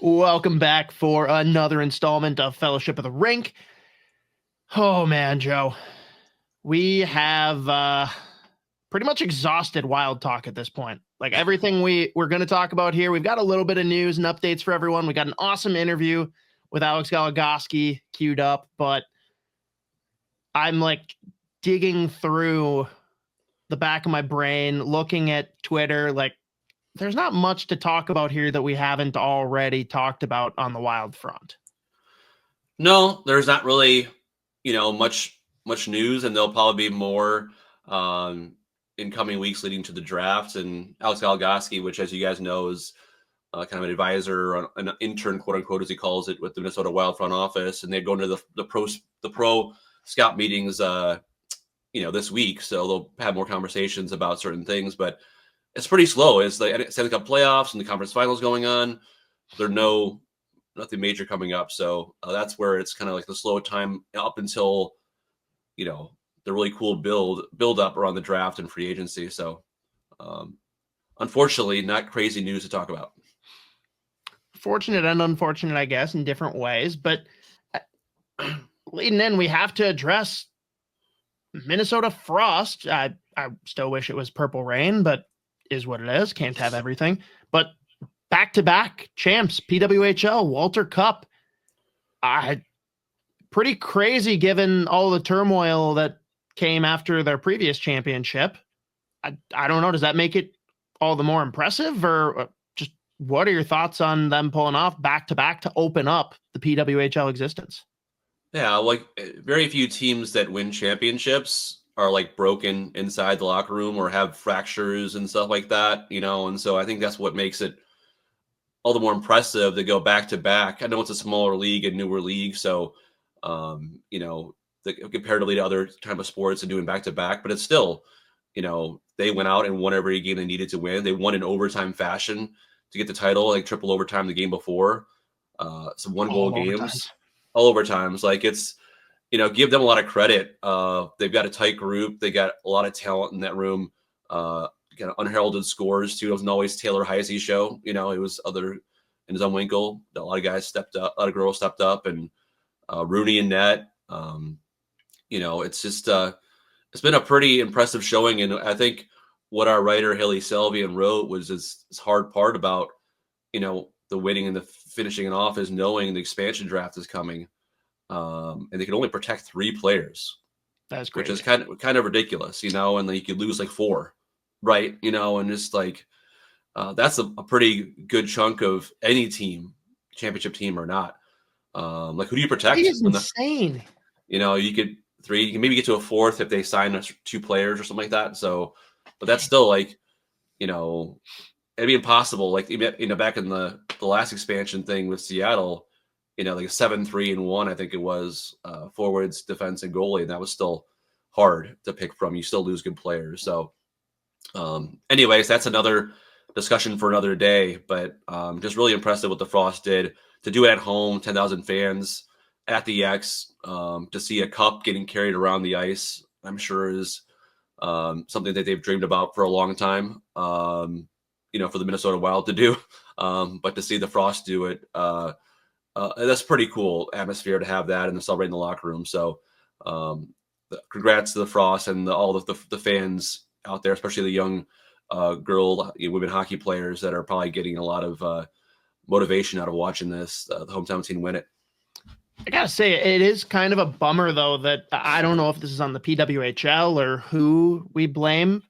Welcome back for another installment of Fellowship of the Rink. Oh man, Joe, we have pretty much exhausted Wild Talk at this point. Like everything we're going to talk about here, we've got a little bit of news and updates for everyone. We got an awesome interview with Alex Goligoski queued up, but I'm like digging through the back of my brain, looking at Twitter, like there's not much to talk about here that we haven't already talked about on the Wild front. No, there's not really, much news, and there'll probably be more in coming weeks leading to the draft. And Alex Goligoski, which, as you guys know, is kind of an advisor, an intern, quote unquote, as he calls it, with the Minnesota Wild front office, and they're going to the pro scout meetings, this week. So they'll have more conversations about certain things, but it's pretty slow. It's the Stanley Cup playoffs and the conference finals going on. There's nothing major coming up. So that's where it's kind of like the slow time up until, the really cool build up around the draft and free agency. So unfortunately, not crazy news to talk about. Fortunate and unfortunate, I guess, in different ways. But leading in, we have to address Minnesota Frost. I still wish it was Purple Rain, but is what it is. Can't have everything. But back-to-back champs, PWHL, Walter Cup. Pretty crazy given all the turmoil that came after their previous championship. I don't know. Does that make it all the more impressive, or just what are your thoughts on them pulling off back-to-back to open up the PWHL existence? Yeah, like very few teams that win championships are like broken inside the locker room or have fractures and stuff like that, and so I think that's what makes it all the more impressive to go back to back. I know it's a smaller league and newer league, so comparatively to other type of sports and doing back to back, but it's still, they went out and won every game they needed to win. They won in overtime fashion to get the title, like triple overtime the game before, some one goal games, all overtimes. Like it's, give them a lot of credit. They've got a tight group. They got a lot of talent in that room. Kind of unheralded scores too. It wasn't always Taylor Heisey's show. It was other in Zumwinkle. A lot of guys stepped up. A lot of girls stepped up, and Rooney and net. It's just it's been a pretty impressive showing. And I think what our writer Haley Selvian wrote was this hard part about the winning and the finishing it off is knowing the expansion draft is coming. And they can only protect 3 players. That's great. Which is kind of ridiculous, and then you could lose like 4, right? And just like that's a pretty good chunk of any team, championship team or not. Like who do you protect? It is insane. You could 3. You can maybe get to a 4th if they sign 2 players or something like that. So, but that's still like, it'd be impossible. Like back in the last expansion thing with Seattle. Like a 7-3-1, I think it was, forwards, defense, and goalie, and that was still hard to pick from. You still lose good players. So, anyways, that's another discussion for another day. But just really impressive what the Frost did to do it at home, 10,000 fans at the X, to see a cup getting carried around the ice. I'm sure is something that they've dreamed about for a long time. For the Minnesota Wild to do, but to see the Frost do it. That's pretty cool atmosphere to have that and to celebrate in the locker room. So congrats to the Frost and all the fans out there, especially the young women hockey players that are probably getting a lot of motivation out of watching this, the hometown team win it. I gotta say, it is kind of a bummer, though, that I don't know if this is on the PWHL or who we blame.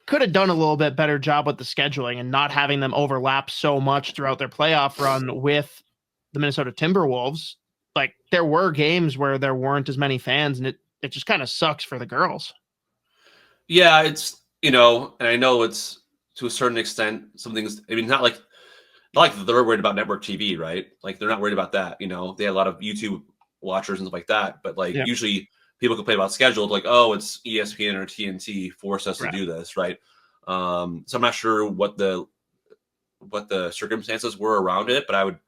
Could have done a little bit better job with the scheduling and not having them overlap so much throughout their playoff run with the Minnesota Timberwolves. Like there were games where there weren't as many fans, and it just kind of sucks for the girls. Yeah, it's, and I know it's to a certain extent, some things, I mean, not like they're worried about network TV, right? Like they're not worried about that. They have a lot of YouTube watchers and stuff like that, but like usually people complain about schedule, like, oh, it's ESPN or TNT forced us to do this, right? So I'm not sure what the circumstances were around it, but I would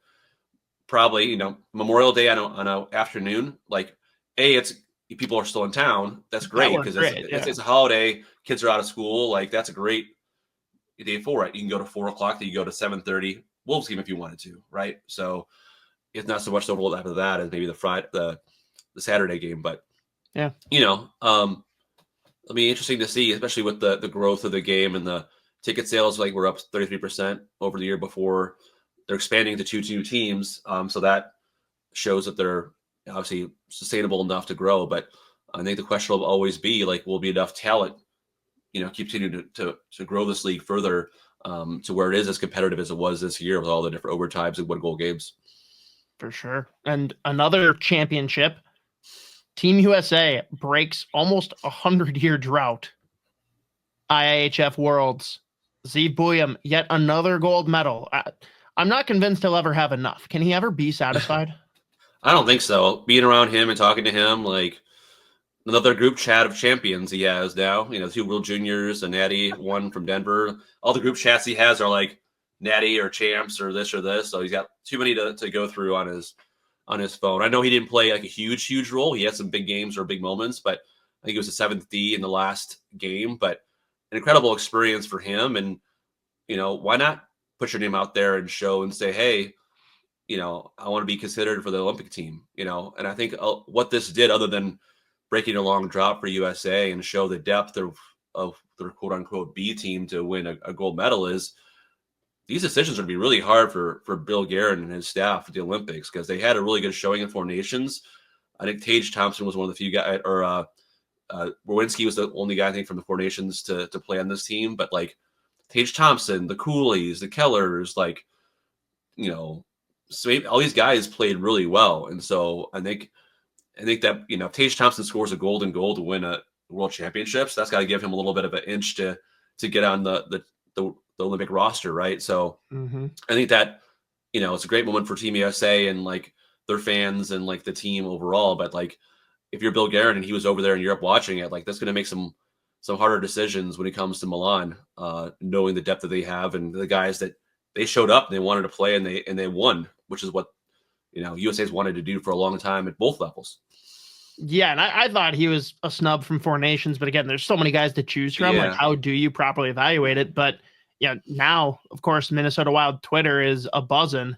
probably, Memorial Day on an afternoon, like, it's people are still in town. That's great because it's a holiday. Kids are out of school. Like that's a great day for it. You can go to 4 o'clock. You go to 7:30 Wolves game if you wanted to, right? So it's not so much the overlap of that as maybe the Saturday game, but yeah, it'll be interesting to see, especially with the growth of the game and the ticket sales. Like we're up 33% over the year before. They're expanding to 2 new teams, so that shows that they're obviously sustainable enough to grow. But I think the question will always be like, will be enough talent, continue to grow this league further to where it is as competitive as it was this year with all the different overtimes and 1-goal games. for sure. And another championship, Team USA breaks almost 100-year drought. IIHF Worlds, Zeev Buium, yet another gold medal. I'm not convinced he'll ever have enough. Can he ever be satisfied? I don't think so. Being around him and talking to him, like another group chat of champions he has now. 2 World Juniors, a Natty, one from Denver. All the group chats he has are like Natty or champs or this or this. So he's got too many to go through on his phone. I know he didn't play like a huge role. He had some big games or big moments, but I think it was the 7th D in the last game. But an incredible experience for him. And why not put your name out there and show and say, hey, I want to be considered for the Olympic team, and I think what this did, other than breaking a long drought for USA and show the depth of their quote unquote B team to win a gold medal, is these decisions are going to be really hard for Bill Guerin and his staff at the Olympics, because they had a really good showing in 4 nations. I think Tage Thompson was one of the few guys, or Borwinski was the only guy I think from the 4 nations to play on this team. But like Tage Thompson, the Coolies, the Kellers, like, so all these guys played really well. And so I think that, if Tage Thompson scores a golden goal to win a world championships, that's got to give him a little bit of an inch to get on the Olympic roster. Right. So I think that, it's a great moment for Team USA and like their fans and like the team overall. But like, if you're Bill Guerin and he was over there in Europe watching it, like that's going to make some harder decisions when it comes to Milan, knowing the depth that they have and the guys that they showed up and they wanted to play and they won, which is what, USA's wanted to do for a long time at both levels. Yeah. And I thought he was a snub from 4 nations, but again, there's so many guys to choose from. Yeah. Like, how do you properly evaluate it? But yeah, now of course, Minnesota Wild Twitter is a buzzing.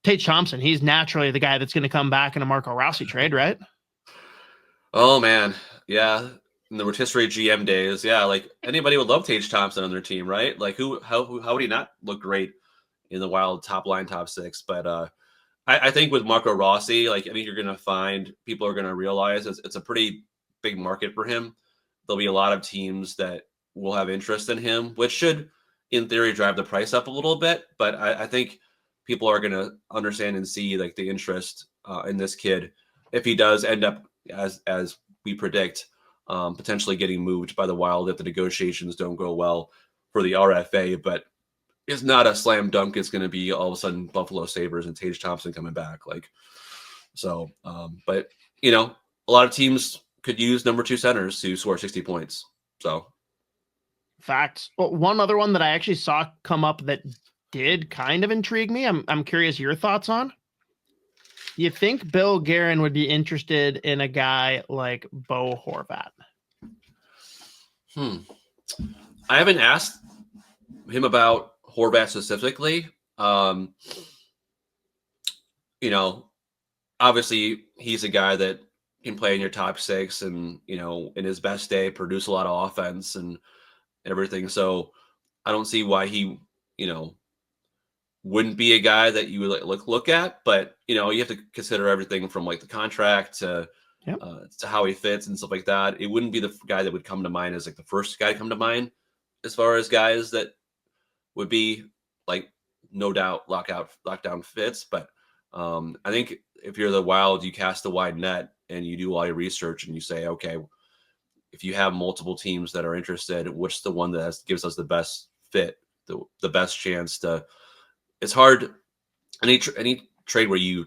Tage Thompson, he's naturally the guy that's going to come back in a Marco Rossi trade, right? Oh man. Yeah. In the rotisserie GM days, yeah, like anybody would love Tage Thompson on their team, right? Like how would he not look great in the Wild top 6? But I think with Marco Rossi, like I think you're going to find people are going to realize it's a pretty big market for him. There'll be a lot of teams that will have interest in him, which should, in theory, drive the price up a little bit. But I think people are going to understand and see like the interest in this kid if he does end up as we predict. Potentially getting moved by the Wild if the negotiations don't go well for the RFA, but it's not a slam dunk. It's going to be all of a sudden Buffalo Sabres and Tage Thompson coming back. But a lot of teams could use number 2 centers to score 60 points. So facts. Well, one other one that I actually saw come up that did kind of intrigue me. I'm curious your thoughts on. You think Bill Guerin would be interested in a guy like Bo Horvat? I haven't asked him about Horvat specifically. Obviously he's a guy that can play in your top 6 and, in his best day, produce a lot of offense and everything. So I don't see why he, wouldn't be a guy that you would look at, but you have to consider everything from like the contract to how he fits and stuff like that. It wouldn't be the guy that would come to mind as like the first guy to come to mind as far as guys that would be like no doubt lockdown fits. But I think if you're the Wild, you cast a wide net and you do all your research and you say, okay, if you have multiple teams that are interested, what's the one that gives us the best fit, the best chance to. It's hard. Any trade where you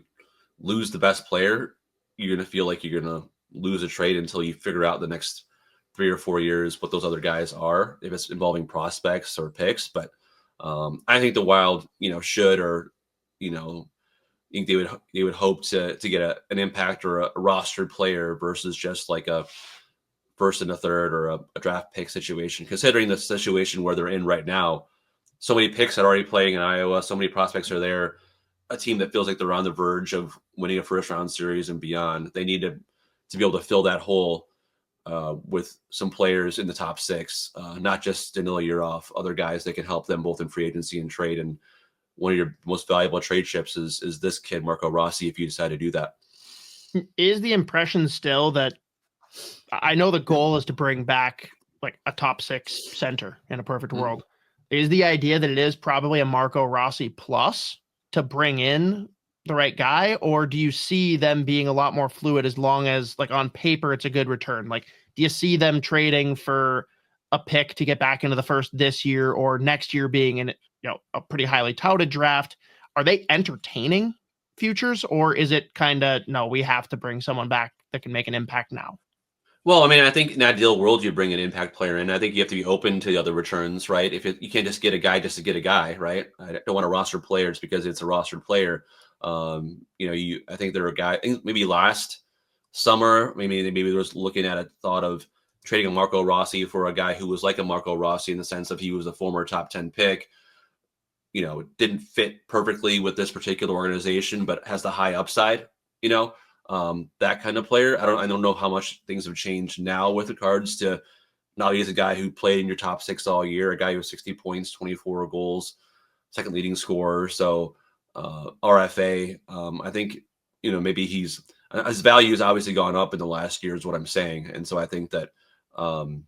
lose the best player, you're going to feel like you're going to lose a trade until you figure out the next 3 or 4 years what those other guys are, if it's involving prospects or picks. But I think the Wild, should, or, think they would hope to get an impact or a rostered player versus just like a first and a third or a draft pick situation, considering the situation where they're in right now. so many picks that are already playing in Iowa. So many prospects are there. A team that feels like they're on the verge of winning a first round series and beyond. They need to be able to fill that hole with some players in the top six, not just Danila Yurov, other guys that can help them both in free agency and trade. And one of your most valuable trade chips is this kid, Marco Rossi, if you decide to do that. Is the impression still that, I know the goal is to bring back like a top six center in a perfect world. Is the idea that it is probably a Marco Rossi plus to bring in the right guy, or do you see them being a lot more fluid as long as, like, on paper it's a good return? Like, do you see them trading for a pick to get back into the first this year, or next year being in, a pretty highly touted draft? Are they entertaining futures, or is it kind of, no, we have to bring someone back that can make an impact now? Well, I mean, I think in that ideal world, you bring an impact player in. I think you have to be open to the other returns, right? You can't just get a guy just to get a guy, right? I don't want to roster players because it's a rostered player. I think there are guys, maybe last summer, maybe they were looking at a thought of trading a Marco Rossi for a guy who was like a Marco Rossi in the sense of he was a former top 10 pick. Didn't fit perfectly with this particular organization, but has the high upside, that kind of player. I don't know how much things have changed now with regards to, now he's a guy who played in your top six all year, a guy who has 60 points, 24 goals, second leading scorer. So RFA, I think, maybe his value has obviously gone up in the last year is what I'm saying. And so I think that, an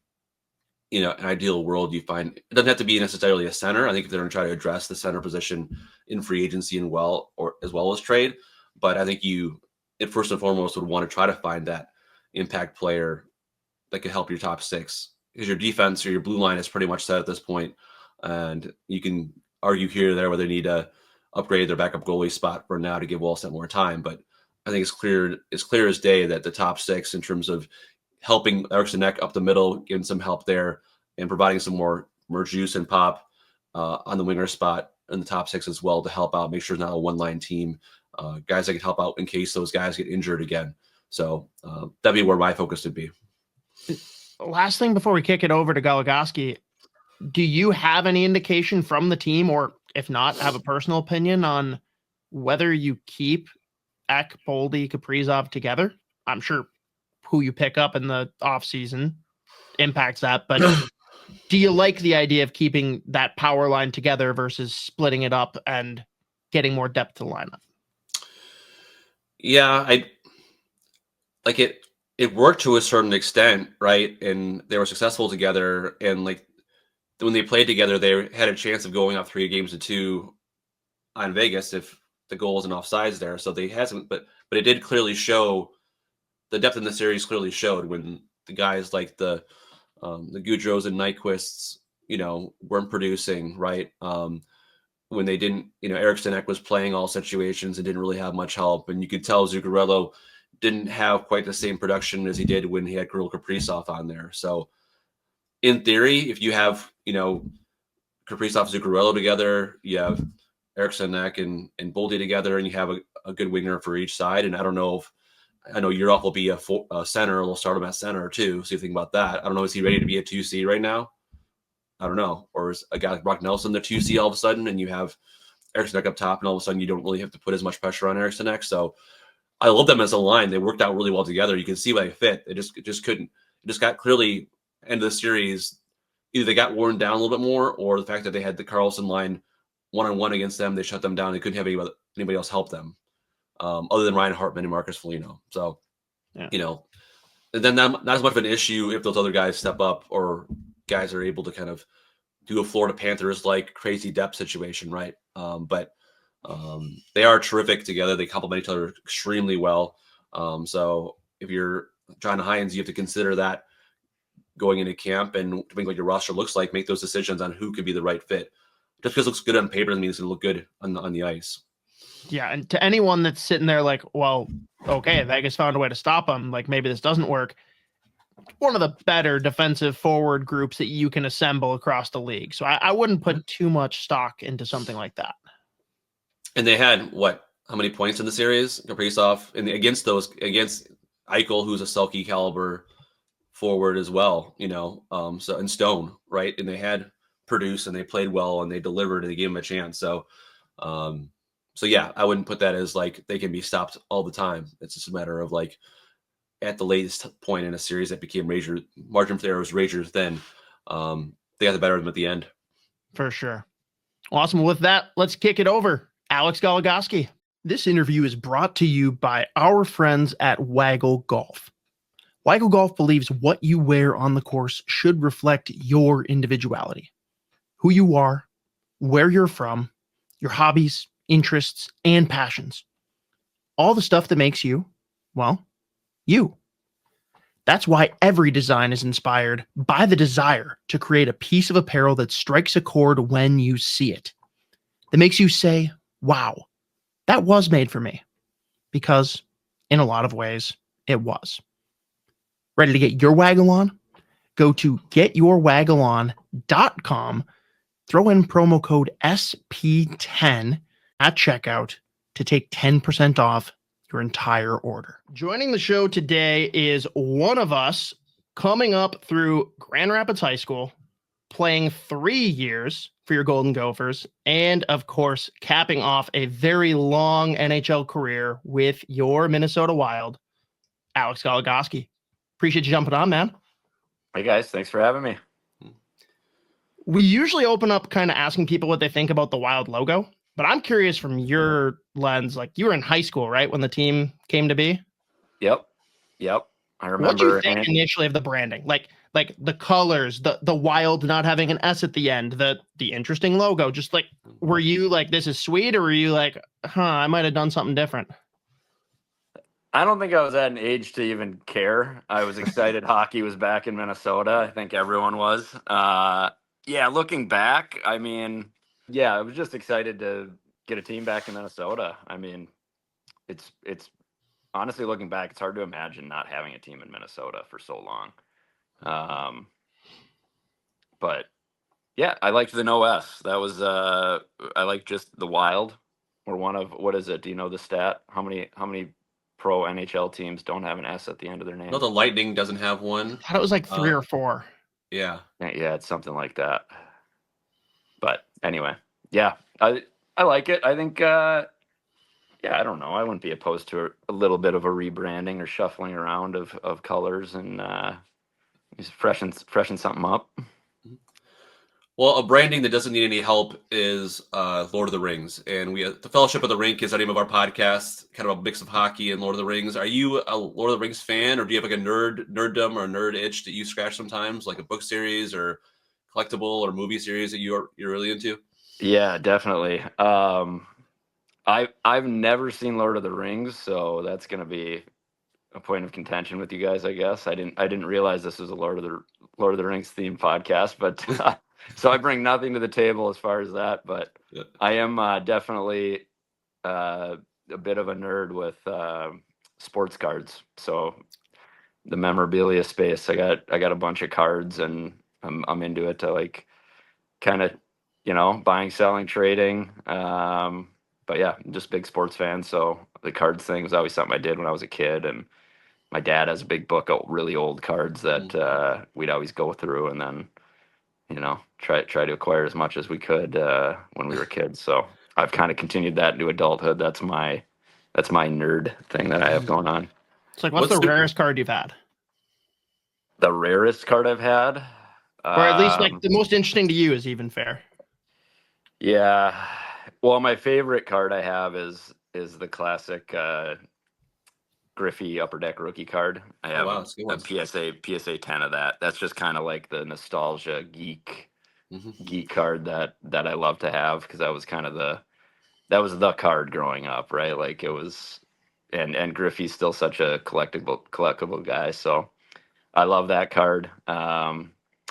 ideal world, you find it doesn't have to be necessarily a center. I think if they're going to try to address the center position in free agency as well as trade, but I think it first and foremost would want to try to find that impact player that could help your top six, because your defense or your blue line is pretty much set at this point. And you can argue here or there whether they need to upgrade their backup goalie spot for now to give Wallstedt more time. But I think it's clear as day that the top six, in terms of helping Eriksson Ek up the middle, giving some help there and providing some more juice and pop on the winger spot in the top six as well to help out, make sure it's not a one-line team. Guys that can help out in case those guys get injured again. So that'd be where my focus would be. Last thing before we kick it over to Goligoski, do you have any indication from the team, or if not, have a personal opinion on whether you keep Ek, Boldy, Kaprizov together? I'm sure who you pick up in the offseason impacts that, but do you like the idea of keeping that power line together versus splitting it up and getting more depth to the lineup? Yeah, I like it. It worked to a certain extent, right? And they were successful together. And like when they played together, they had a chance of going up 3-2 on Vegas if the goal wasn't offsides there. So they had some, but it did clearly show the depth in the series. Clearly showed when the guys like the Goudreaus and Nyquists, weren't producing, right? When they didn't, Eriksson Ek was playing all situations and didn't really have much help. And you could tell Zuccarello didn't have quite the same production as he did when he had Krill Kaprizov on there. So in theory, if you have, Kaprizov, Zuccarello together, you have Eriksson Ek and Boldy together, and you have a good winger for each side. And I know Yurov will be a center. We'll start him at center too. So you think about that. I don't know. Is he ready to be a 2C right now? I don't know. Or is a guy like Brock Nelson the 2C all of a sudden, and you have Eriksson Ek up top, and all of a sudden you don't really have to put as much pressure on Eriksson Ek. So I love them as a line. They worked out really well together. You can see why they fit. It just couldn't. It just got clearly end of the series. Either they got worn down a little bit more, or the fact that they had the Carlson line one-on-one against them, they shut them down. They couldn't have anybody else help them, other than Ryan Hartman and Marcus Foligno. So, yeah. And then not as much of an issue if those other guys step up or guys are able to kind of do a Florida Panthers like crazy depth situation, right? But they are terrific together. They complement each other extremely well. So if you're John Hynes, you have to consider that going into camp and depending what your roster looks like, make those decisions on who could be the right fit. Just because it looks good on paper doesn't mean it's going to look good on the ice. Yeah, and to anyone that's sitting there like, well, okay, Vegas found a way to stop them, like maybe this doesn't work. One of the better defensive forward groups that you can assemble across the league. So I wouldn't put too much stock into something like that. And they had how many points in the series? Kaprizov and against Eichel, who's a Selke caliber forward as well, so and Stone, right? And they had produce and they played well and they delivered and they gave them a chance. So, yeah, I wouldn't put that as like they can be stopped all the time. It's just a matter of like at the latest point in a series that became margin for error was razor thin. They got the better of them at the end. For sure. Awesome. With that, let's kick it over. Alex Goligoski. This interview is brought to you by our friends at Waggle Golf. Waggle Golf believes what you wear on the course should reflect your individuality, who you are, where you're from, your hobbies, interests, and passions. All the stuff that makes you, well, you. That's why every design is inspired by the desire to create a piece of apparel that strikes a chord when you see it, that makes you say, wow, that was made for me. Because in a lot of ways, it was. Ready to get your waggle on? Go to getyourwaggleon.com, throw in promo code SP10 at checkout to take 10% off your entire order. Joining the show today is one of us coming up through Grand Rapids High School, playing 3 years for your Golden Gophers, and of course, capping off a very long NHL career with your Minnesota Wild, Alex Goligoski. Appreciate you jumping on, man. Hey guys, thanks for having me. We usually open up kind of asking people what they think about the Wild logo, but I'm curious from your lens, like you were in high school, right? When the team came to be? Yep. I remember. What do you think initially of the branding? Like the colors, the Wild not having an S at the end, the interesting logo, just like, were you like, this is sweet, or were you like, I might have done something different? I don't think I was at an age to even care. I was excited hockey was back in Minnesota. I think everyone was. Yeah, looking back, I mean, yeah, I was just excited to get a team back in Minnesota. I mean, it's honestly, looking back, it's hard to imagine not having a team in Minnesota for so long. But yeah, I liked the no S. That was I like just the Wild. We're one of, what is it? Do you know the stat? How many pro NHL teams don't have an S at the end of their name? No, the Lightning doesn't have one. I thought it was like 3 or 4. Yeah, it's something like that. But anyway, yeah, I like it. I think, I don't know. I wouldn't be opposed to a little bit of a rebranding or shuffling around of colors and just freshen something up. Well, a branding that doesn't need any help is Lord of the Rings. And the Fellowship of the Rink is the name of our podcast, kind of a mix of hockey and Lord of the Rings. Are you a Lord of the Rings fan, or do you have like a nerddom or nerd itch that you scratch sometimes, like a book series or collectible or movie series that you're really into? Yeah, definitely. I've never seen Lord of the Rings, so that's going to be a point of contention with you guys, I guess. I didn't realize this was a Lord of the Rings themed podcast, but so I bring nothing to the table as far as that. But yeah. I am definitely a bit of a nerd with sports cards. So the memorabilia space, I got a bunch of cards, and I'm into it to like kind of, buying, selling, trading. But yeah, I'm just a big sports fan. So the cards thing was always something I did when I was a kid, and my dad has a big book of really old cards that we'd always go through, and then try to acquire as much as we could when we were kids. So I've kind of continued that into adulthood. That's my nerd thing that I have going on. It's like, what's the rarest card you've had? The rarest card I've had, or at least like the most interesting to you, is even fair. Yeah. Well, my favorite card I have is the classic Griffey Upper Deck rookie card. I have a PSA 10 of that. That's just kind of like the nostalgia geek card that I love to have, because that was kind of the card growing up, right? Like it was, and Griffey's still such a collectible guy, so I love that card. I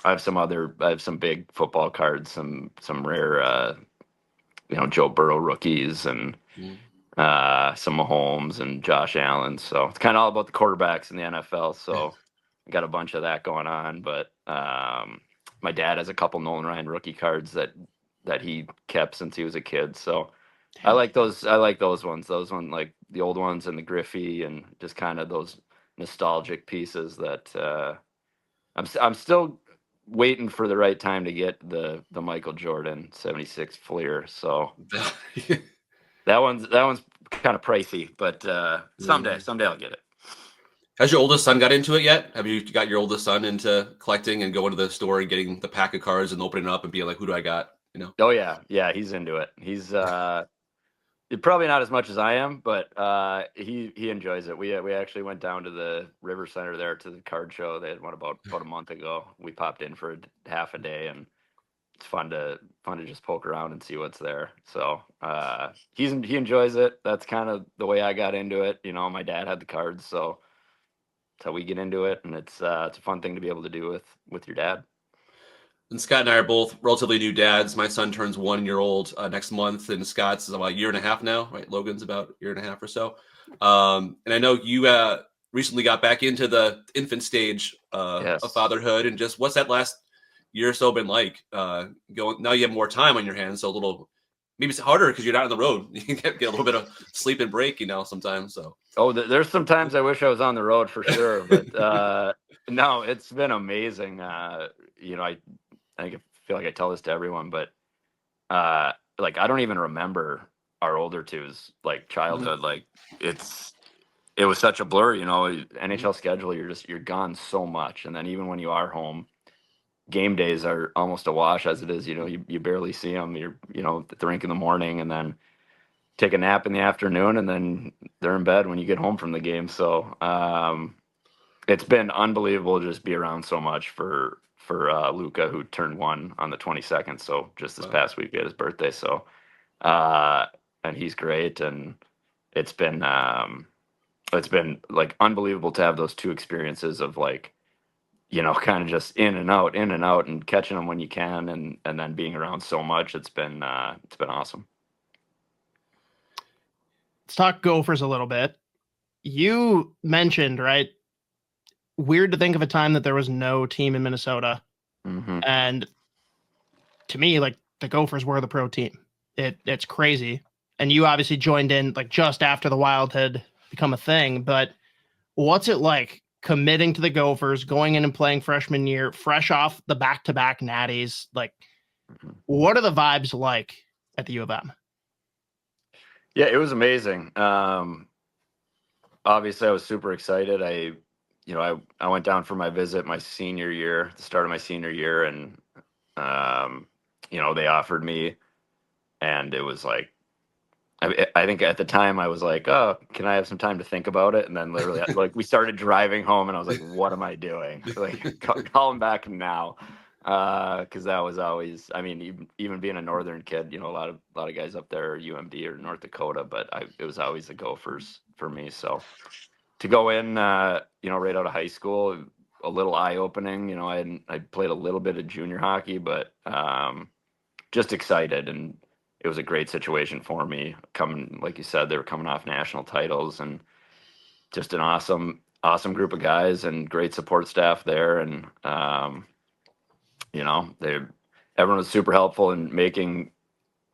have some big football cards, some rare Joe Burrow rookies, and some Mahomes and Josh Allen. So it's kind of all about the quarterbacks in the NFL. So I got a bunch of that going on. But my dad has a couple Nolan Ryan rookie cards that he kept since he was a kid. So I like those. I like those ones. Those ones, like the old ones, and the Griffey, and just kind of those nostalgic pieces that I'm still waiting for the right time to get the Michael Jordan 76 Fleer. So that one's kind of pricey, but someday I'll get it. Has your oldest son got into it yet? Have you got your oldest son into collecting and going to the store and getting the pack of cards and opening it up and being like, who do I got? Oh yeah, he's into it. He's probably not as much as I am, but he enjoys it. We actually went down to the River Center there to the card show. They had one about a month ago. We popped in for half a day, and it's fun to just poke around and see what's there. So he enjoys it. That's kind of the way I got into it. My dad had the cards, so that's how we get into it, and it's a fun thing to be able to do with your dad. And Scott and I are both relatively new dads. My son turns 1 year old next month, and Scott's about a year and a half now, right? Logan's about a year and a half or so. And I know you recently got back into the infant stage Yes. of fatherhood, and just what's that last year or so been like? Now you have more time on your hands, so maybe it's harder because you're not on the road. You get a little bit of sleep and break, sometimes. So. Oh, there's some times I wish I was on the road for sure, but no, it's been amazing. I feel like I tell this to everyone, but like I don't even remember our older two's like childhood. Like it was such a blur, NHL schedule, you're gone so much. And then even when you are home, game days are almost a wash as it is, you barely see them. You're, at the rink in the morning and then take a nap in the afternoon, and then they're in bed when you get home from the game. So it's been unbelievable to just be around so much for Luca, who turned 1 on the 22nd. So just this past week, we had his birthday. So, and he's great. And it's been like unbelievable to have those two experiences of like, kind of just in and out and catching them when you can. And then being around so much, it's been awesome. Let's talk Gophers a little bit. You mentioned, right? Weird to think of a time that there was no team in Minnesota. Mm-hmm. And to me, like the Gophers were the pro team. It's crazy. And you obviously joined in like just after the Wild had become a thing, but what's it like committing to the Gophers, going in and playing freshman year, fresh off the back-to-back natties? Like, what are the vibes like at the U of M? Yeah, it was amazing. Obviously I was super excited. I went down for my visit my senior year, the start of my senior year, and they offered me, and it was like, I think at the time I was like, oh, can I have some time to think about it? And then literally like we started driving home, and I was like, what am I doing? Like call him back now. Because that was always, I mean, even being a northern kid, a lot of guys up there are UMD or North Dakota, but it was always the Gophers for me. So to go in, right out of high school, a little eye opening. I played a little bit of junior hockey, but just excited, and it was a great situation for me. Coming, like you said, they were coming off national titles, and just an awesome group of guys and great support staff there, and everyone was super helpful in making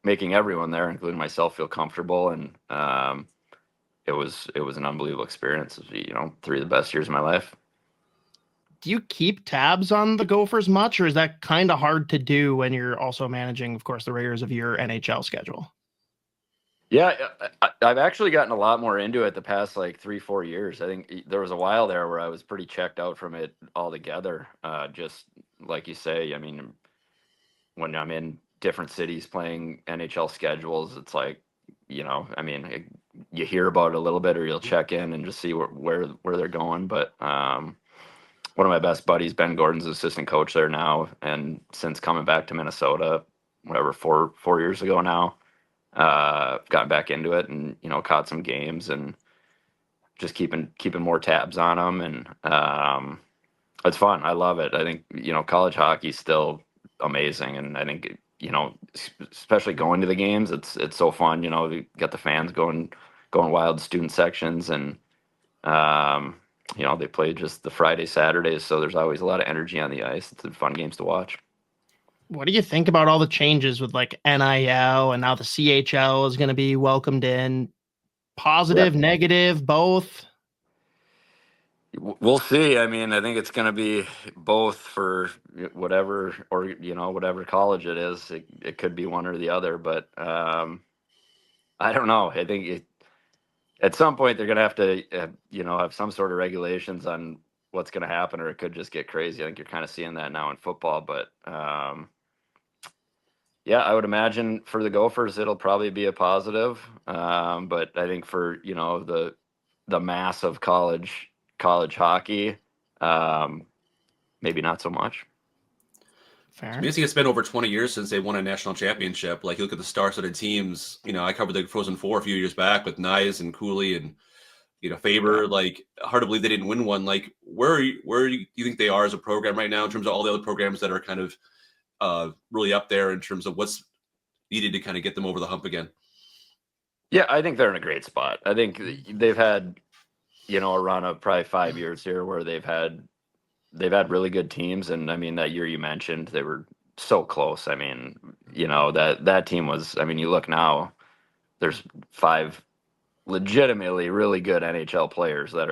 everyone there, including myself, feel comfortable. And it was an unbelievable experience. It was, 3 of the best years of my life. Do you keep tabs on the Gophers much, or is that kind of hard to do when you're also managing, of course, the rigors of your NHL schedule? Yeah, I've actually gotten a lot more into it the past like 3-4 years. I think there was a while there where I was pretty checked out from it altogether. Just like you say, I mean, when I'm in different cities playing NHL schedules, it's like, I mean, you hear about it a little bit, or you'll check in and just see where they're going. But one of my best buddies, Ben Gordon's assistant coach there now, and since coming back to Minnesota, whatever, 4 years ago now, got back into it, and caught some games, and just keeping more tabs on them, and it's fun. I love it. I think college hockey's still amazing, and I think especially going to the games, it's so fun. You get the fans going wild, student sections, and they play just the Friday, Saturdays, so there's always a lot of energy on the ice. It's fun games to watch. What do you think about all the changes with like NIL, and now the CHL is going to be welcomed in? Positive, negative, both? We'll see. I mean, I think it's going to be both for whatever, or, whatever college it is. It could be one or the other, but I don't know. I think at some point they're going to have to, have some sort of regulations on what's going to happen, or it could just get crazy. I think you're kind of seeing that now in football, but yeah, I would imagine for the Gophers, it'll probably be a positive. But I think for, the mass of college hockey, maybe not so much. Fair. I think it's been over 20 years since they won a national championship. Like, you look at the star-studded teams. I covered the Frozen Four a few years back with Nyes and Cooley and Faber. Like, hard to believe they didn't win one. Like, where do you think they are as a program right now in terms of all the other programs that are kind of really up there in terms of what's needed to kind of get them over the hump again? Yeah, I think they're in a great spot. I think they've had, a run of probably 5 years here where they've had really good teams. And I mean, that year you mentioned, they were so close. I mean, that team was, I mean, you look now, there's 5 legitimately really good NHL players that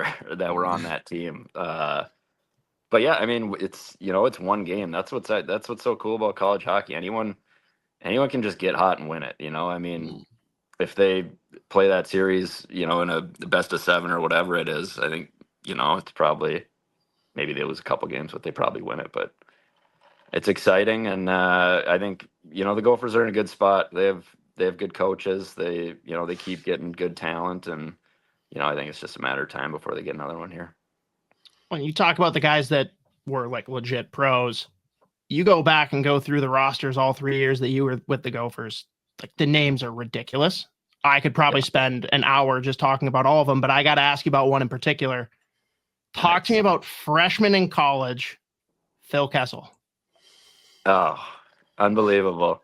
were on that team. But yeah, I mean, it's, it's one game. That's what's so cool about college hockey. Anyone can just get hot and win it. I mean, if they play that series, in a best of 7 or whatever it is, I think, it's probably, maybe they lose a couple games, but they probably win it. But it's exciting, and I think the Gophers are in a good spot. They have good coaches. They they keep getting good talent, and I think it's just a matter of time before they get another one here. When you talk about the guys that were like legit pros, you go back and go through the rosters all 3 years that you were with the Gophers. Like, the names are ridiculous. I could probably spend an hour just talking about all of them, but I got to ask you about one in particular. Talk to me about freshman in college, Phil Kessel. Oh, unbelievable.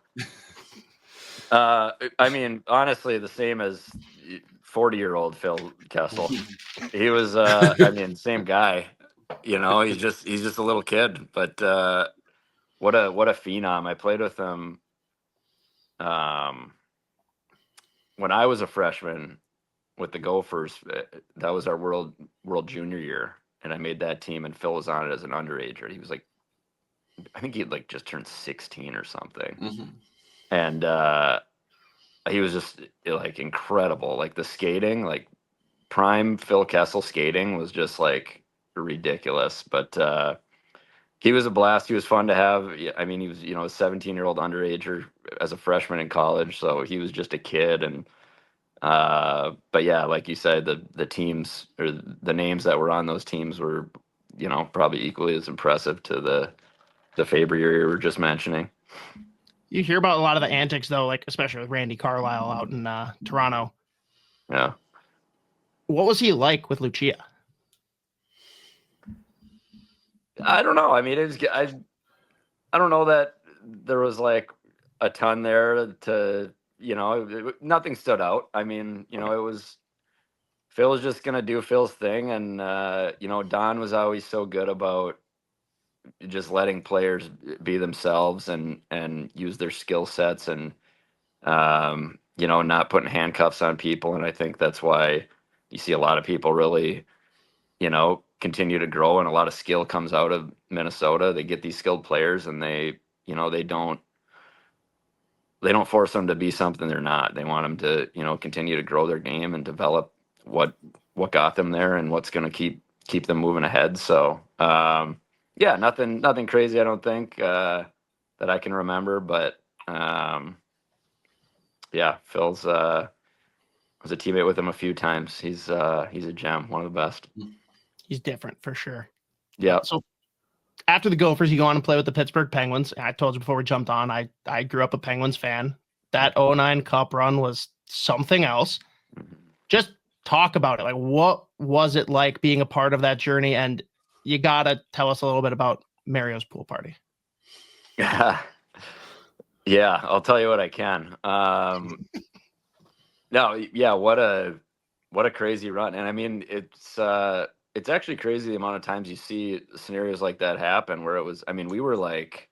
I mean, honestly, the same as 40-year-old Phil Kessel. He was, I mean, same guy. He's just a little kid, but what a phenom. I played with him when I was a freshman with the Gophers. That was our world junior year, and I made that team, and Phil was on it as an underager. He was like, I think he'd like just turned 16 or something. Mm-hmm. And he was just like incredible. Like, the skating, like prime Phil Kessel skating was just like ridiculous. But he was a blast. He was fun to have. I mean, he was, a 17-year-old underager as a freshman in college. So he was just a kid. And but yeah, like you said, the teams, or the names that were on those teams were, probably equally as impressive to the Faber year you were just mentioning. You hear about a lot of the antics, though, like especially with Randy Carlyle out in Toronto. Yeah. What was he like with Lucia? I don't know. I mean, I don't know that there was like a ton there to, nothing stood out. I mean, it was, Phil was just going to do Phil's thing. And, Don was always so good about just letting players be themselves and use their skill sets, and, not putting handcuffs on people. And I think that's why you see a lot of people really, continue to grow, and a lot of skill comes out of Minnesota. They get these skilled players, and they don't force them to be something they're not. They want them to, continue to grow their game and develop what got them there and what's going to keep them moving ahead. So, yeah, nothing crazy, I don't think, that I can remember, but, yeah, Phil's, was a teammate with him a few times. He's a gem, one of the best. He's different for sure. Yeah. So after the Gophers, you go on and play with the Pittsburgh Penguins. I told you before we jumped on, I grew up a Penguins fan. That 2009 Cup run was something else. Just talk about it. Like, what was it like being a part of that journey? And you got to tell us a little bit about Mario's pool party. Yeah, I'll tell you what I can. No, yeah, what a crazy run. And I mean, it's actually crazy the amount of times you see scenarios like that happen, where it was, I mean, we were like,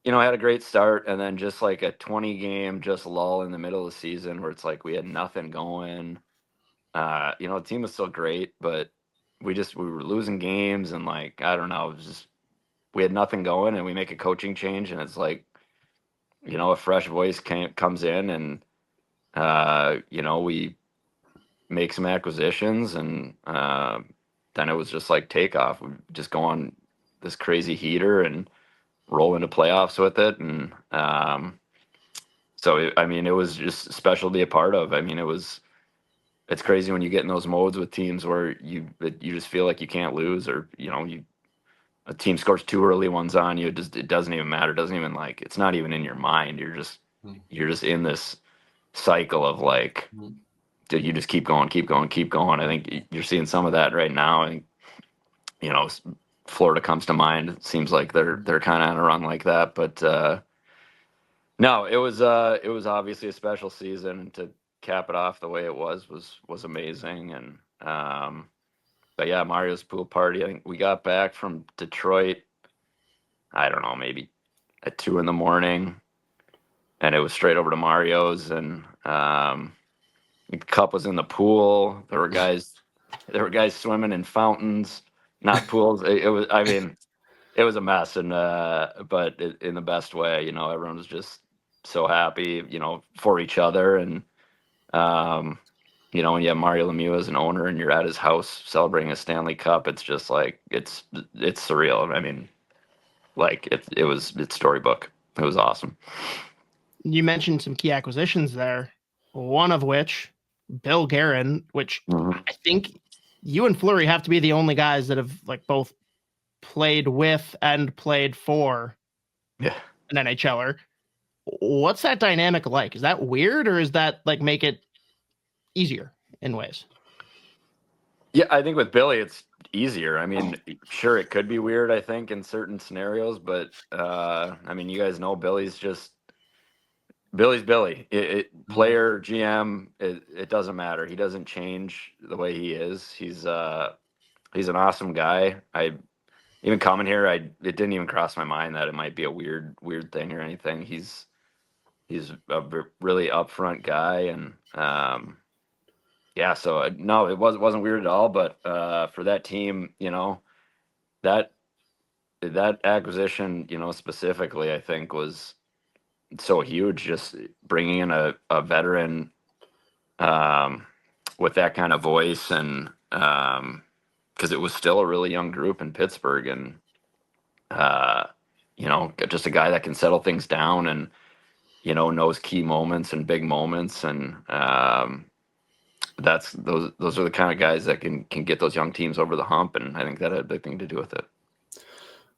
had a great start, and then just like a 20 game just lull in the middle of the season where it's like we had nothing going. The team was still great, but we were losing games, and like, I don't know, it was just, we had nothing going, and we make a coaching change, and it's like, a fresh voice comes in, and we make some acquisitions, and then it was just like takeoff. We just go on this crazy heater and roll into playoffs with it. And so, it was just special to be a part of. It's crazy when you get in those modes with teams where you just feel like you can't lose, or, a team scores 2 early ones on you. It doesn't even matter. It doesn't even, like, it's not even in your mind. You're just in this cycle of like, you just keep going. I think you're seeing some of that right now. I think, Florida comes to mind. It seems like they're kind of on a run like that. But no, it was obviously a special season, and to cap it off the way it was amazing. And but yeah, Mario's pool party. I think we got back from Detroit, I don't know, maybe at 2 a.m, and it was straight over to Mario's, and the cup was in the pool. There were guys swimming in fountains, not pools. It was a mess, and but in the best way. Everyone was just so happy, for each other, and when you have Mario Lemieux as an owner, and you're at his house celebrating a Stanley Cup, it's just like it's surreal. It's storybook. It was awesome. You mentioned some key acquisitions there, one of which, Bill Guerin, which I think you and Fleury have to be the only guys that have like both played with and played for an NHLer. What's that dynamic like? Is that weird, or is that like make it easier in ways? Yeah, I think with Billy it's easier. Sure, it could be weird, I think, in certain scenarios, but you guys know Billy's Billy. Player, GM, it doesn't matter. He doesn't change the way he is. He's an awesome guy. Even coming here, it didn't even cross my mind that it might be a weird thing or anything. He's a really upfront guy, and so no, it wasn't weird at all. But for that team, that acquisition, specifically, I think was so huge. Just bringing in a veteran with that kind of voice, and because it was still a really young group in Pittsburgh, and just a guy that can settle things down, and knows key moments and big moments, and those are the kind of guys that can get those young teams over the hump, and I think that had a big thing to do with it.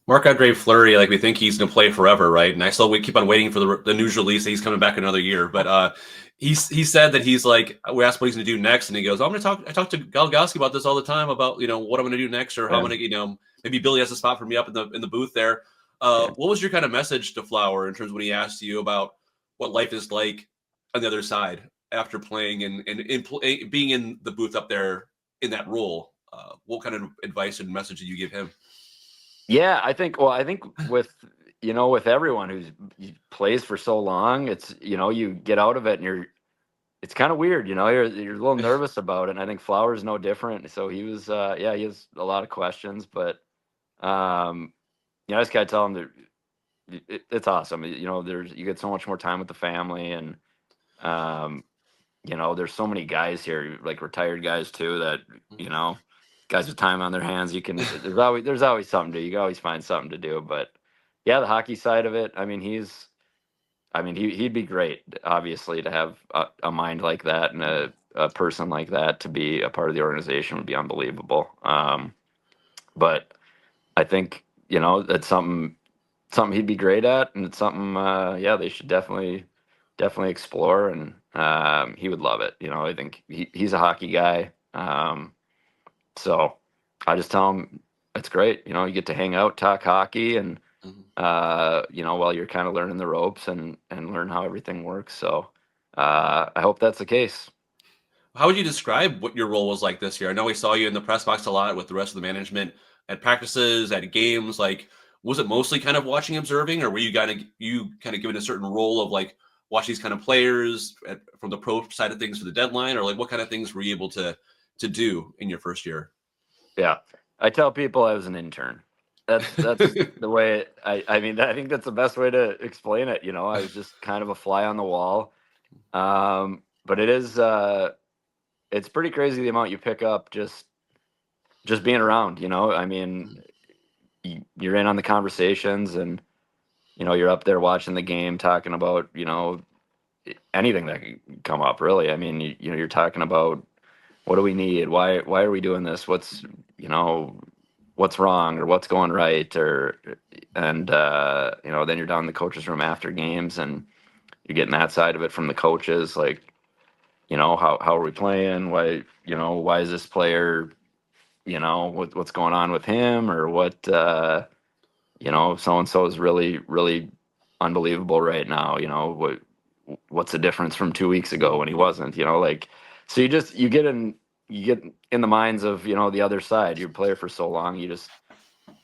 Marc-Andre Fleury, like, we think he's going to play forever, right? And we keep on waiting for the news release that he's coming back another year. But he said that he's like, we asked what he's going to do next, and he goes, I talk to Goligoski about this all the time, about what I'm going to do next, or how I'm going to, maybe Billy has a spot for me up in the booth there. What was your kind of message to Flower in terms of when he asked you about what life is like on the other side after playing and being in the booth up there in that role? What kind of advice and message did you give him? Yeah, I think with everyone who plays for so long, it's, you get out of it and it's kind of weird, you're a little nervous about it. And I think Flower's no different. So he was, he has a lot of questions, but I just gotta tell him that it's awesome. You get so much more time with the family, and there's so many guys here, like retired guys too, that guys with time on their hands. There's always something to do. You can always find something to do. But yeah, the hockey side of it, he'd be great, obviously, to have a mind like that, and a person like that to be a part of the organization would be unbelievable. But I think that's something he'd be great at, and it's something they should definitely explore, and he would love it. I think he's a hockey guy. So I just tell him it's great. You get to hang out, talk hockey, and while you're kind of learning the ropes and learn how everything works. So I hope that's the case. How would you describe what your role was like this year? I know we saw you in the press box a lot with the rest of the management at practices, at games. Like, was it mostly kind of watching, observing, or were you kind of given a certain role of like watch these kind of players from the pro side of things for the deadline, or like what kind of things were you able to do in your first year? Yeah. I tell people I was an intern. That's the way I mean, I think that's the best way to explain it. You know, I was just kind of a fly on the wall. But it is, it's pretty crazy the amount you pick up just being around, you know. I mean, you're in on the conversations, and you know, you're up there watching the game, talking about, you know, anything that can come up, really. I mean, you know, you're talking about, what do we need? Why are we doing this? What's, you know, what's wrong or what's going right? And you know, then you're down in the coaches room after games, and you're getting that side of it from the coaches, like, you know, how are we playing? Why, you know, why is this player, you know, what's going on with him, or what, you know, so and so is really, really unbelievable right now. You know, what's the difference from 2 weeks ago when he wasn't? You know, like, so you get in the minds of, you know, the other side. You're a player for so long, you just,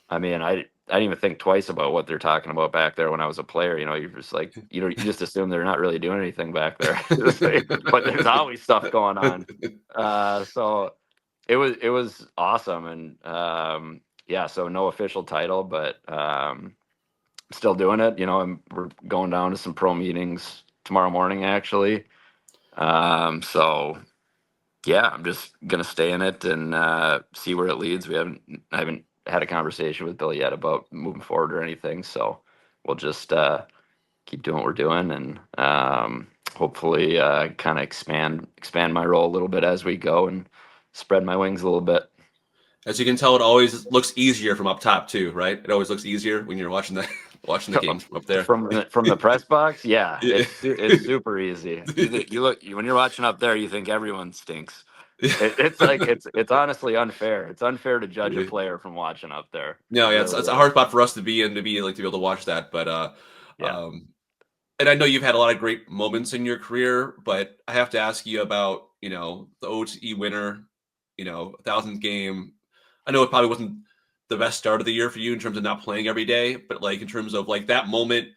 I mean, I didn't even think twice about what they're talking about back there when I was a player. You know, you're just like, you know, you just assume they're not really doing anything back there. But there's always stuff going on. So it was awesome. And yeah, so no official title, but still doing it. You know, we're going down to some pro meetings tomorrow morning, actually. So yeah, I'm just gonna stay in it and see where it leads. I haven't had a conversation with Bill yet about moving forward or anything, so we'll just keep doing what we're doing, and hopefully kind of expand my role a little bit as we go, and spread my wings a little bit. As you can tell, it always looks easier from up top too, right? It always looks easier when you're watching the games from up there. From the press box, yeah, it's super easy. You look, when you're watching up there, you think everyone stinks. It's like it's honestly unfair. It's unfair to judge a player from watching up there. No, yeah, it's a hard spot for us to be in, to be able to watch that. But yeah. And I know you've had a lot of great moments in your career, but I have to ask you about, you know, the OTE winner, you know, 1,000th game. I know it probably wasn't the best start of the year for you in terms of not playing every day, but like in terms of like that moment,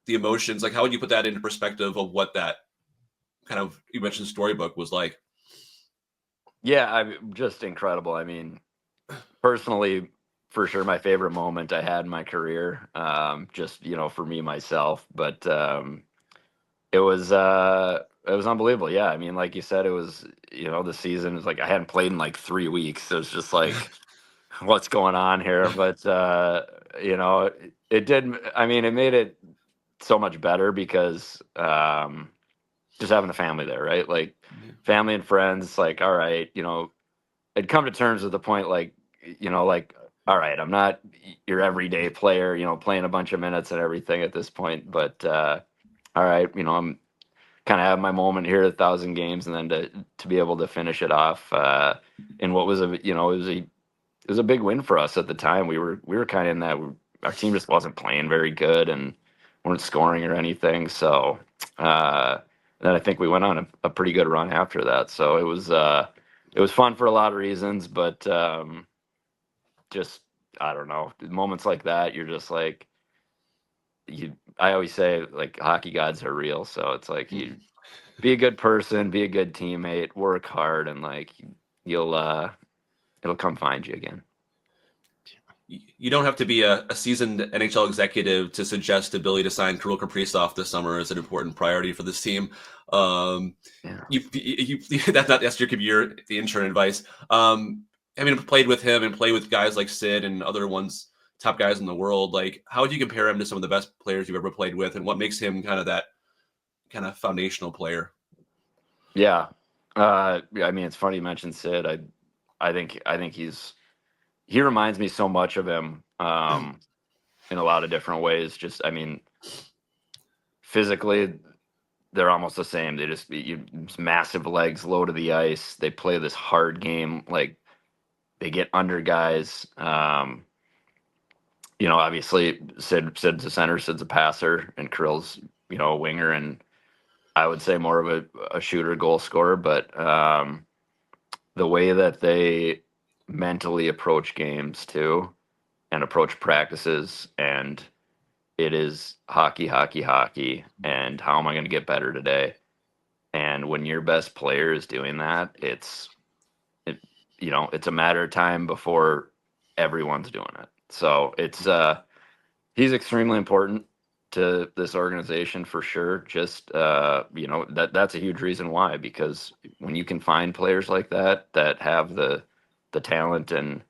the emotions, like how would you put that into perspective of what that kind of, you mentioned storybook, was like? Yeah, just incredible. I mean, personally, for sure, my favorite moment I had in my career, just, you know, for me, myself, but it was unbelievable. Yeah, I mean, like you said, it was, you know, the season was like, I hadn't played in like 3 weeks. So it's just like, what's going on here? But you know, it did. I mean, it made it so much better because just having the family there, right? Like, family and friends. Like, all right, you know, I'd come to terms with the point, like, you know, like, all right, I'm not your everyday player, you know, playing a bunch of minutes and everything at this point, but all right, you know, I'm kind of have my moment here at 1,000 games, and then to be able to finish it off in what was it was a big win for us at the time. We were kind of in that, our team just wasn't playing very good and weren't scoring or anything. So then I think we went on a pretty good run after that. So it was fun for a lot of reasons, but just, I don't know, moments like that, you're just like, I always say, like, hockey gods are real. So it's like, you be a good person, be a good teammate, work hard, and like, it'll come find you again. You don't have to be a seasoned NHL executive to suggest ability to sign Krill Kaprizov this summer as an important priority for this team. That's your the intern advice. I mean, played with him and played with guys like Sid and other ones, top guys in the world. Like, how would you compare him to some of the best players you've ever played with, and what makes him kind of that kind of foundational player? Yeah, I mean, it's funny you mentioned Sid. I think he reminds me so much of him in a lot of different ways. Just, I mean, physically, they're almost the same. They just massive legs, low to the ice. They play this hard game. Like, they get under guys. You know, obviously, Sid's a center, Sid's a passer, and Krill's, you know, a winger, and I would say more of a shooter, goal scorer. But the way that they mentally approach games too, and approach practices, and it is hockey, hockey, hockey, and how am I going to get better today? And when your best player is doing that, it's a matter of time before everyone's doing it. So it's he's extremely important to this organization for sure. Just that's a huge reason why, because when you can find players like that have the talent and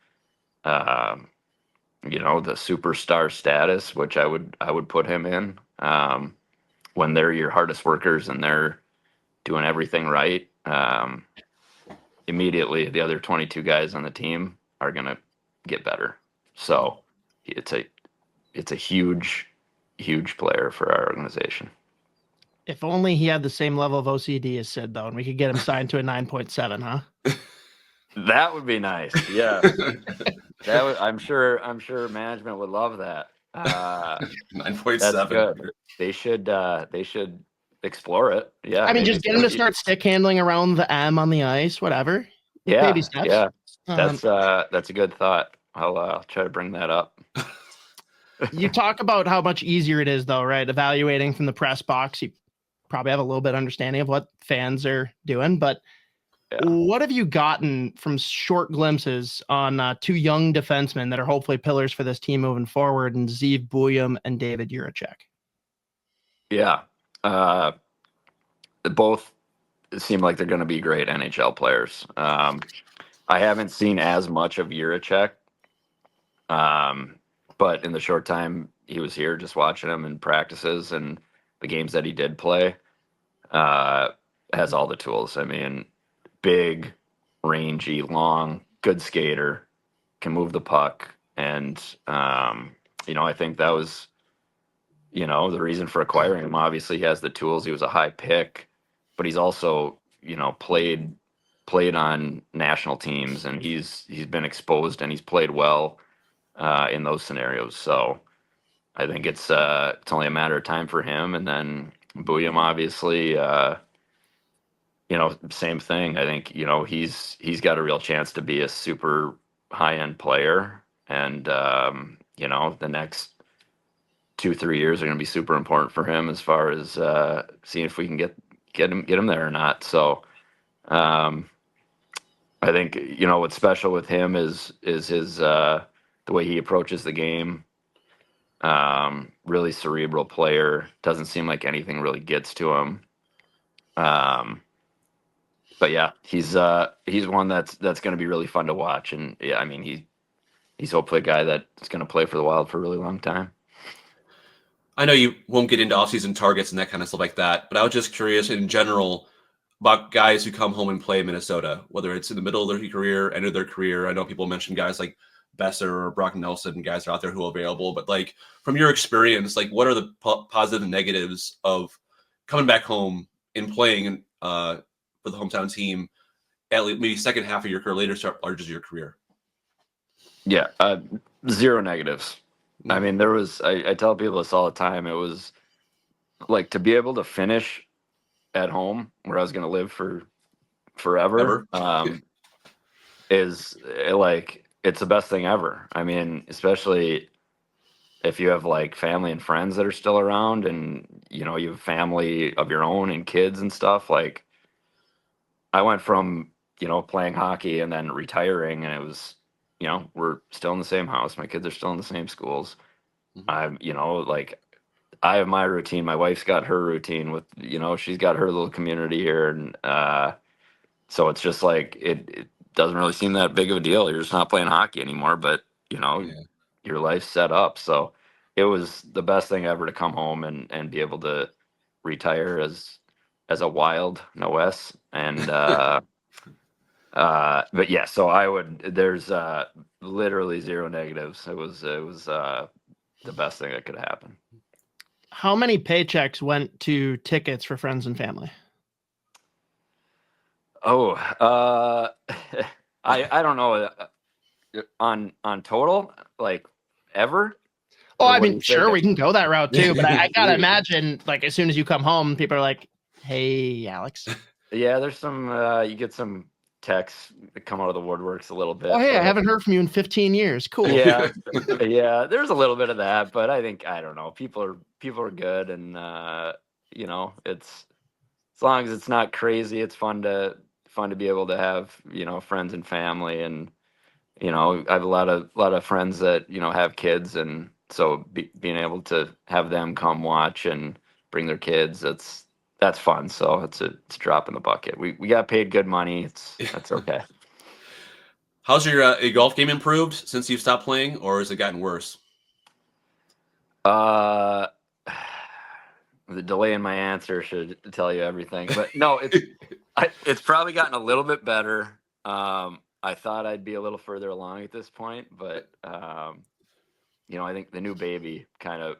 the superstar status, which I would put him in, when they're your hardest workers and they're doing everything right, immediately the other 22 guys on the team are going to get better. So it's a huge player for our organization. If only he had the same level of OCD as Sid, though, and we could get him signed to a 9.7, huh? That would be nice. Yeah. I'm sure management would love that. 9.7. That's good. They should explore it. Yeah. I mean, just get him to start stick handling around the M on the ice, whatever. Yeah. Baby steps. Yeah. That's a good thought. I'll try to bring that up. You talk about how much easier it is, though, right? Evaluating from the press box. You probably have a little bit of understanding of what fans are doing, but what have you gotten from short glimpses on two young defensemen that are hopefully pillars for this team moving forward, and Zeev Buium and David Jiricek? Yeah. Both seem like they're going to be great NHL players. I haven't seen as much of Jiricek, but in the short time he was here, just watching him in practices and the games that he did play, has all the tools. I mean, big, rangy, long, good skater, can move the puck. And, I think that was, the reason for acquiring him. Obviously, he has the tools. He was a high pick, but he's also, played on national teams, and he's been exposed and he's played well in those scenarios. So I think it's only a matter of time for him. And then Buium, obviously, same thing. I think, he's got a real chance to be a super high-end player. And, the next 2-3 years are going to be super important for him as far as seeing if we can get him there or not. So I think, what's special with him is his the way he approaches the game. Really cerebral player. Doesn't seem like anything really gets to him. But yeah, he's one that's going to be really fun to watch. And yeah, I mean, he's hopefully a guy that's going to play for the Wild for a really long time. I know you won't get into off-season targets and that kind of stuff like that, but I was just curious in general about guys who come home and play in Minnesota, whether it's in the middle of their career, end of their career. I know people mention guys like Besser or Brock Nelson, guys are out there who are available, but like from your experience, like what are the positive and negatives of coming back home and playing for the hometown team at maybe second half of your career, later start larger your career? Yeah, zero negatives. I mean, there was, I tell people this all the time. It was like to be able to finish at home where I was going to live for forever, is like, it's the best thing ever. I mean, especially if you have like family and friends that are still around and, you have family of your own and kids and stuff. Like I went from, playing hockey and then retiring, and it was, we're still in the same house. My kids are still in the same schools. I'm, like I have my routine. My wife's got her routine with, she's got her little community here. And so it's just like, it doesn't really seem that big of a deal. You're just not playing hockey anymore, but your life's set up. So it was the best thing ever to come home and be able to retire as a Wild, no S. And, but yeah, so there's literally zero negatives. It was the best thing that could happen. How many paychecks went to tickets for friends and family? Oh, I don't know on total, like ever. Oh, I mean, sure, we can go that route too, but I gotta imagine, like, as soon as you come home, people are like, "Hey, Alex." Yeah, there's some. You get some texts that come out of the woodworks a little bit. Oh, hey, I haven't heard from you in 15 years. Cool. Yeah, yeah. There's a little bit of that, but I don't know. People are good, and it's as long as it's not crazy, it's fun to fun to be able to have, friends and family. And, I have a lot of friends that, have kids. And so being able to have them come watch and bring their kids, that's fun. So it's a drop in the bucket. We got paid good money. That's okay. How's your golf game improved since you've stopped playing, or has it gotten worse? The delay in my answer should tell you everything, but no, it's probably gotten a little bit better. I thought I'd be a little further along at this point, but I think the new baby kind of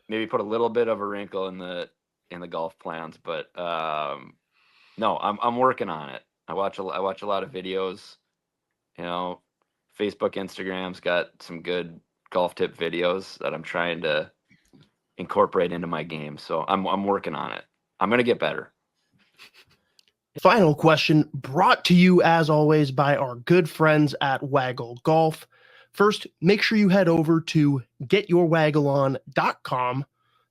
maybe put a little bit of a wrinkle in the golf plans, but no, I'm working on it. I watch a lot of videos. Facebook, Instagram's got some good golf tip videos that I'm trying to incorporate into my game. So I'm working on it. I'm going to get better. Final question brought to you as always by our good friends at Waggle Golf. First, make sure you head over to getyourwaggleon.com,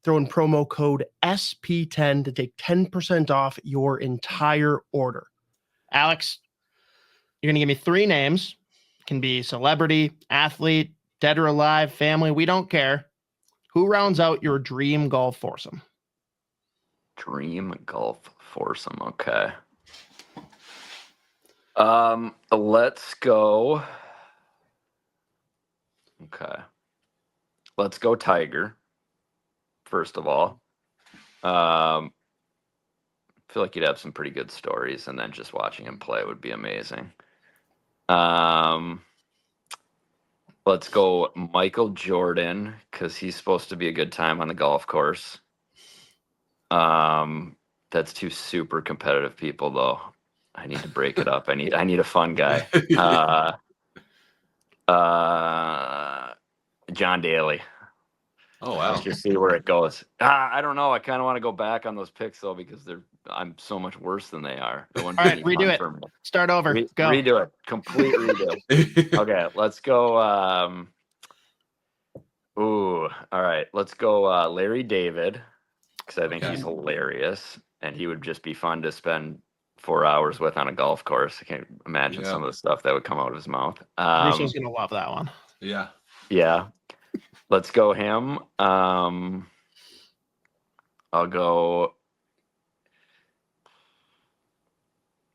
throw in promo code SP10 to take 10% off your entire order. Alex, you're going to give me 3 names. Can be celebrity, athlete, dead or alive, family. We don't care. Who rounds out your dream golf foursome? Dream golf foursome. Okay. Let's go. Okay. Let's go Tiger. First of all. I feel like you'd have some pretty good stories, and then just watching him play would be amazing. Let's go Michael Jordan, because he's supposed to be a good time on the golf course. That's 2 super competitive people, though. I need to break it up. I need a fun guy. John Daly. Oh wow! Let's just see where it goes. I don't know. I kind of want to go back on those picks though, because I'm so much worse than they are. All right, redo it. Start over. Go. Redo it. Complete redo. Okay, let's go. All right. Let's go Larry David, because I think he's hilarious, and he would just be fun to spend 4 hours with on a golf course. I can't imagine some of the stuff that would come out of his mouth. Russo's gonna love that one. Yeah. Yeah. Let's go him. I'll go.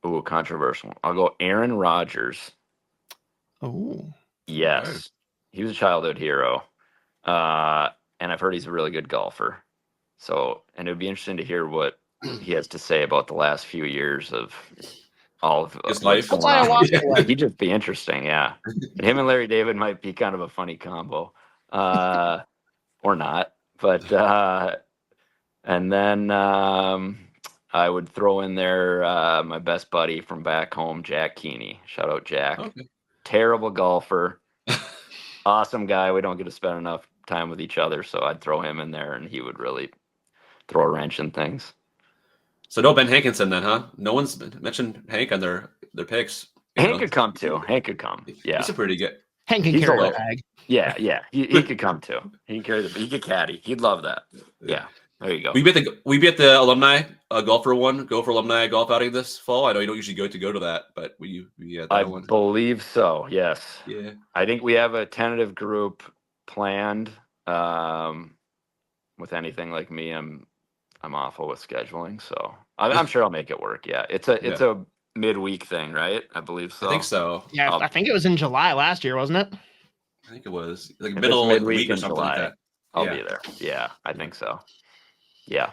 Ooh, controversial. I'll go Aaron Rodgers. Oh. Yes. Right. He was a childhood hero. And I've heard he's a really good golfer. So, and it would be interesting to hear what he has to say about the last few years of all of his life. That's why I watched it. He'd just be interesting, yeah. And him and Larry David might be kind of a funny combo. Or not. But and then I would throw in there my best buddy from back home, Jack Keeney. Shout out Jack. Okay. Terrible golfer. Awesome guy. We don't get to spend enough time with each other, so I'd throw him in there, and he would really throw a wrench in things. So no Ben Hankinson then, huh? No one's mentioned Hank on their picks. Hank could come too. Hank could come. Yeah, he's a pretty good. Hank can carry the bag. Yeah. He could come too. He can carry he could caddy. He'd love that. Yeah. There you go. We bet the alumni Gopher alumni golf outing this fall. I know you don't usually go to that, but we had that I one. believe so. Yes. Yeah. I think we have a tentative group planned. With anything like me, I'm awful with scheduling, so I'm sure I'll make it work. Yeah. It's a midweek thing, right? I believe so. I think so. Yeah, I think it was in July last year, wasn't it? I think it was like middle of the week or something like that. I'll be there. Yeah, I think so. Yeah.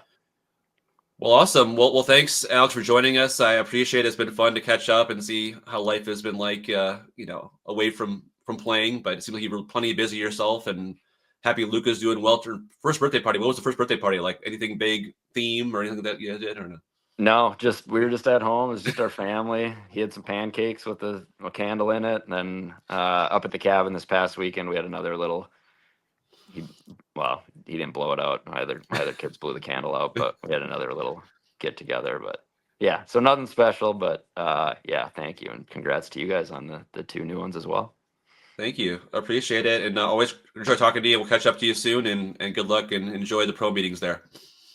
Well, awesome. Well, thanks, Alex, for joining us. I appreciate it. It's been fun to catch up and see how life has been like, away from playing. But it seems like you were plenty busy yourself, and happy Luca's doing well. First birthday party. What was the first birthday party like? Anything big theme or anything that you did or no? No, we were just at home. It was just our family. He had some pancakes with a candle in it, and then up at the cabin this past weekend we had another little. He didn't blow it out. My other kids blew the candle out, but we had another little get together. But yeah, so nothing special. But thank you, and congrats to you guys on the 2 new ones as well. Thank you. I appreciate it, and always enjoy talking to you. We'll catch up to you soon, and good luck and enjoy the pro meetings there.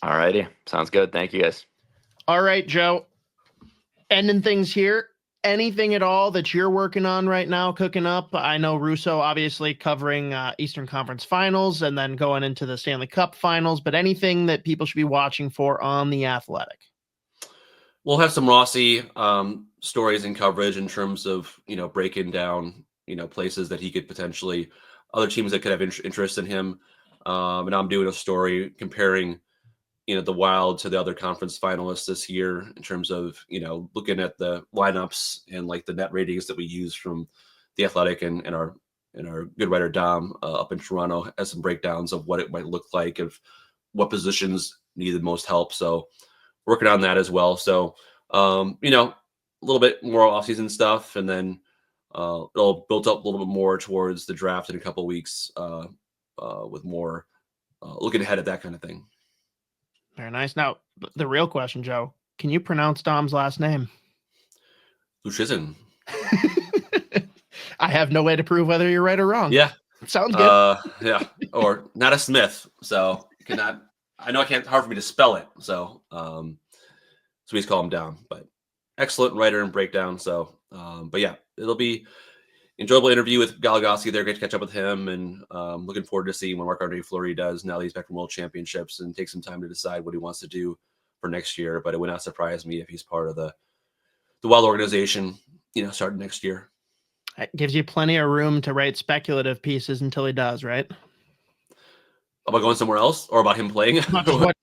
All righty, sounds good. Thank you guys. All right, Joe. ending things here. Anything at all that you're working on right now, cooking up? I know Russo obviously covering Eastern Conference Finals and then going into the Stanley Cup Finals, but anything that people should be watching for on The Athletic? We'll have some Rossi stories and coverage in terms of, breaking down, places that he could potentially, other teams that could have interest in him. And I'm doing a story comparing, the Wild to the other conference finalists this year in terms of, looking at the lineups and like the net ratings that we use from The Athletic and our good writer Dom up in Toronto has some breakdowns of what it might look like, of what positions need the most help. So working on that as well. So, a little bit more off-season stuff, and then it'll build up a little bit more towards the draft in a couple of weeks with more looking ahead at that kind of thing. Very nice. Now, the real question, Joe, can you pronounce Dom's last name? Lushizin. I have no way to prove whether you're right or wrong. Yeah. Sounds good. Yeah. Or not a Smith. So I know hard for me to spell it. So we just call him Dom, but excellent writer and breakdown. So, but yeah, it'll be enjoyable interview with Goligoski there. Great to catch up with him, and looking forward to seeing what Marc-Andre Fleury does now that he's back from World Championships and take some time to decide what he wants to do for next year. But it would not surprise me if he's part of the Wild organization, starting next year. It gives you plenty of room to write speculative pieces until he does, right? About going somewhere else, or about him playing?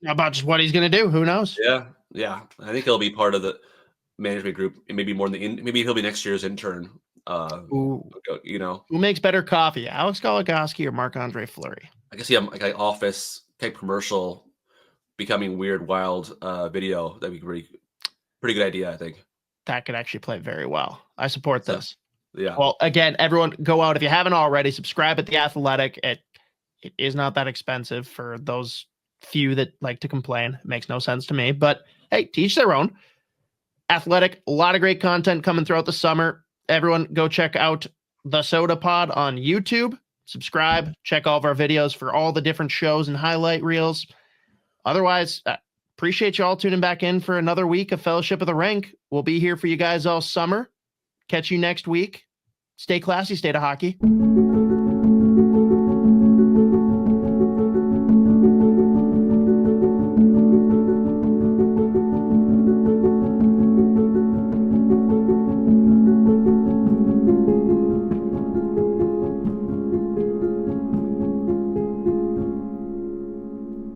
about just what he's going to do. Who knows? Yeah. I think he'll be part of the management group, and maybe more than maybe he'll be next year's intern. Who makes better coffee, Alex Goligoski or Marc-Andre Fleury? I guess like an office type commercial becoming weird, Wild video. That'd be pretty good idea, I think. That could actually play very well. I support this. Yeah. Well, again, everyone go out. If you haven't already, subscribe at The Athletic. It is not that expensive for those few that like to complain. It makes no sense to me, but hey, teach their own. Athletic, a lot of great content coming throughout the summer. Everyone go check out the Soda Pod on YouTube. Subscribe, check all of our videos for all the different shows and highlight reels. Otherwise, appreciate you all tuning back in for another week of Fellowship of the Rink. We'll be here for you guys all summer. Catch you next week. Stay classy, stay to hockey.